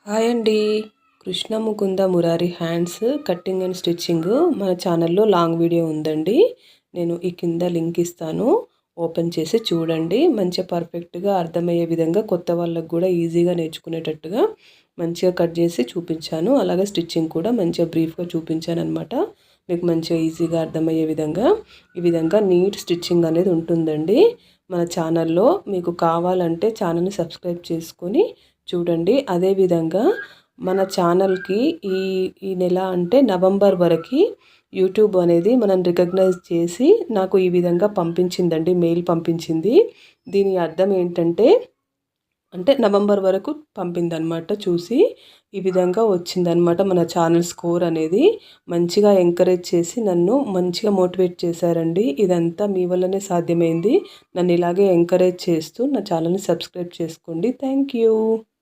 Hi అండి. Krishna Mukunda Murari hands cutting and stitching మన ఛానల్లో లాంగ్ వీడియో ఉందండి. నేను ఈ కింద లింక్ ఇస్తాను, ఓపెన్ చేసి చూడండి. మంచిగా పర్ఫెక్ట్గా అర్థమయ్యే విధంగా కొత్త వాళ్ళకు కూడా ఈజీగా నేర్చుకునేటట్టుగా మంచిగా కట్ చేసి చూపించాను. అలాగే స్టిచ్చింగ్ కూడా మంచిగా బ్రీఫ్గా చూపించాను అనమాట. మీకు మంచిగా ఈజీగా అర్థమయ్యే విధంగా ఈ విధంగా నీట్ స్టిచ్చింగ్ అనేది ఉంటుందండి మన ఛానల్లో. మీకు కావాలంటే ఛానల్ని సబ్స్క్రైబ్ చేసుకొని చూడండి. అదేవిధంగా మన ఛానల్కి ఈ ఈ నెల అంటే నవంబర్ వరకు యూట్యూబ్ అనేది మనం రికగ్నైజ్ చేసి నాకు ఈ విధంగా పంపించిందండి, మెయిల్ పంపించింది. దీని అర్థం ఏంటంటే నవంబర్ వరకు పంపిందనమాట. చూసి ఈ విధంగా వచ్చిందనమాట మన ఛానల్ స్కోర్ అనేది. మంచిగా ఎంకరేజ్ చేసి నన్ను మంచిగా మోటివేట్ చేశారండి. ఇదంతా మీ వల్లనే సాధ్యమైంది. నన్ను ఇలాగే ఎంకరేజ్ చేస్తూ నా ఛానల్ని సబ్స్క్రైబ్ చేసుకోండి. Thank you.